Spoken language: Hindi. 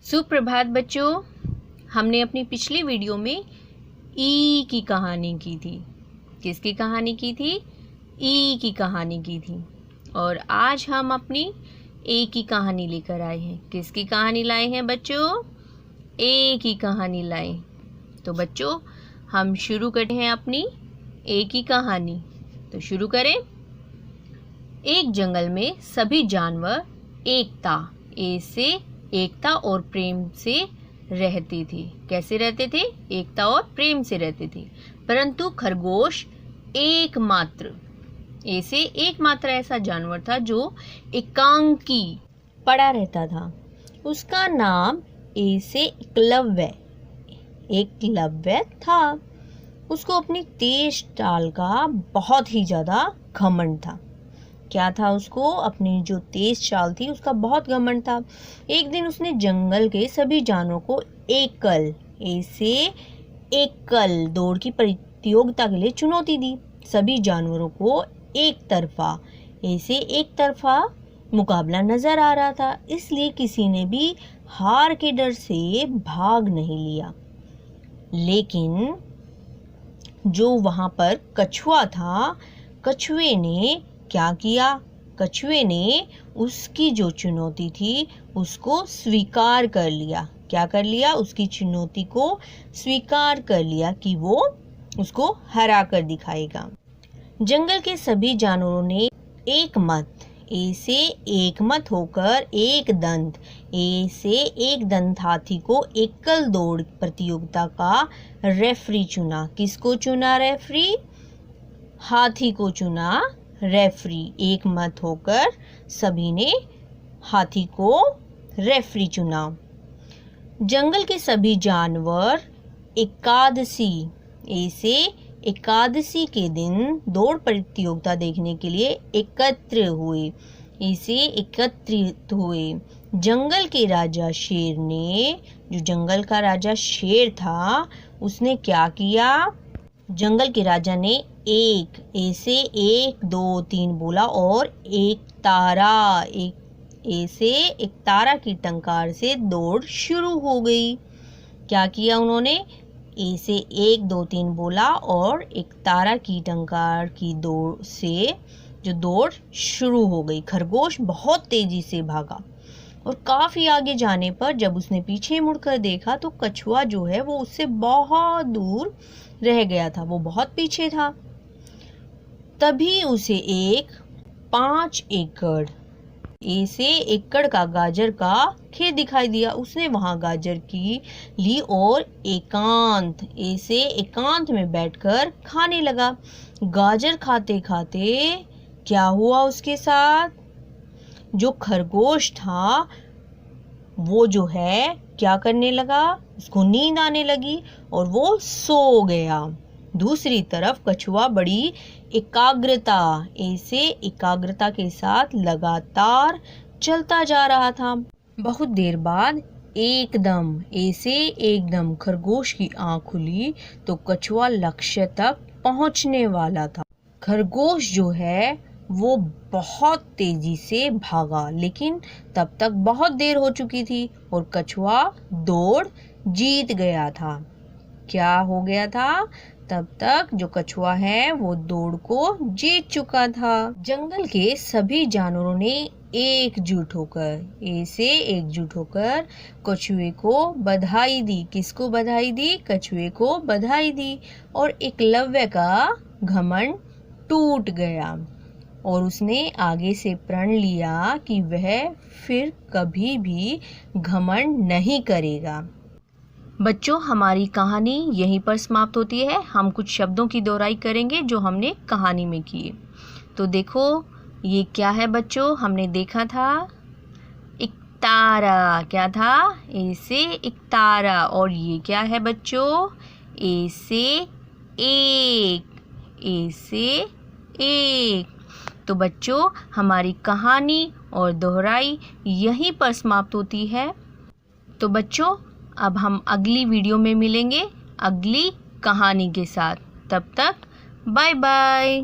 सुप्रभात बच्चों। हमने अपनी पिछली वीडियो में ई की कहानी की थी। किसकी कहानी की थी? ई की कहानी की थी। और आज हम अपनी ए की कहानी लेकर आए हैं। किसकी कहानी लाए हैं बच्चों? ए की कहानी लाए। तो बच्चों हम शुरू करते हैं अपनी ए की कहानी। तो शुरू करें। एक जंगल में सभी जानवर एकता और प्रेम से रहते थे। कैसे रहते थे? एकता और प्रेम से रहते थे। परंतु खरगोश एकमात्र ऐसा जानवर था जो एकांकी पड़ा रहता था। उसका नाम एकलव्य था। उसको अपनी तेज चाल का बहुत ही ज्यादा घमंड था। क्या था उसको? अपनी जो तेज चाल थी उसका बहुत घमंड था। एक दिन उसने जंगल के सभी जानवरों को एकल दौड़ की प्रतियोगिता के लिए चुनौती दी। सभी जानवरों को एक तरफा मुकाबला नजर आ रहा था, इसलिए किसी ने भी हार के डर से भाग नहीं लिया। लेकिन जो वहां पर कछुआ था, कछुए ने क्या किया? कछुए ने उसकी जो चुनौती थी उसको स्वीकार कर लिया। क्या कर लिया? उसकी चुनौती को स्वीकार कर लिया कि वो उसको हरा कर दिखाएगा। जंगल के सभी जानवरों ने एक मत होकर एक दंत हाथी को एकल दौड़ प्रतियोगिता का रेफरी चुना। किसको चुना रेफरी? हाथी को चुना रेफरी। एक मत होकर सभी ने हाथी को रेफरी चुना। जंगल के सभी जानवर एकादशी के दिन दौड़ प्रतियोगिता देखने के लिए एकत्रित हुए। जंगल के राजा शेर ने, जो जंगल का राजा शेर था, उसने क्या किया? जंगल के राजा ने एक 1 2 3 बोला और एक तारा की टंकार से दौड़ शुरू हो गई। क्या किया उन्होंने? 1 2 3 बोला और एक तारा की टंकार की दौड़ से जो दौड़ शुरू हो गई। खरगोश बहुत तेजी से भागा और काफी आगे जाने पर जब उसने पीछे मुड़कर देखा तो कछुआ जो है वो उससे बहुत दूर रह गया था। वो बहुत पीछे था। तभी उसे एक 5 एकड़ का गाजर का खेत दिखाई दिया। उसने वहां गाजर की ली और एकांत में बैठकर खाने लगा। गाजर खाते खाते क्या हुआ उसके साथ? जो खरगोश था वो जो है क्या करने लगा? उसको नींद आने लगी और वो सो गया। दूसरी तरफ कछुआ बड़ी एकाग्रता के साथ लगातार चलता जा रहा था। बहुत देर बाद एकदम खरगोश की आंख खुली तो कछुआ लक्ष्य तक पहुंचने वाला था। खरगोश जो है वो बहुत तेजी से भागा, लेकिन तब तक बहुत देर हो चुकी थी और कछुआ दौड़ जीत गया था। क्या हो गया था? तब तक जो कछुआ है वो दौड़ को जीत चुका था। जंगल के सभी जानवरों ने एकजुट होकर कछुए को बधाई दी। किसको बधाई दी? कछुए को बधाई दी। और एकलव्य का घमंड टूट गया और उसने आगे से प्रण लिया कि वह फिर कभी भी घमंड नहीं करेगा। बच्चों हमारी कहानी यहीं पर समाप्त होती है। हम कुछ शब्दों की दोहराई करेंगे जो हमने कहानी में किए। तो देखो ये क्या है बच्चों? हमने देखा था एक तारा। क्या था? एक तारा। और ये क्या है बच्चों? एक। तो बच्चों हमारी कहानी और दोहराई यहीं पर समाप्त होती है। तो बच्चों अब हम अगली वीडियो में मिलेंगे अगली कहानी के साथ। तब तक बाय बाय।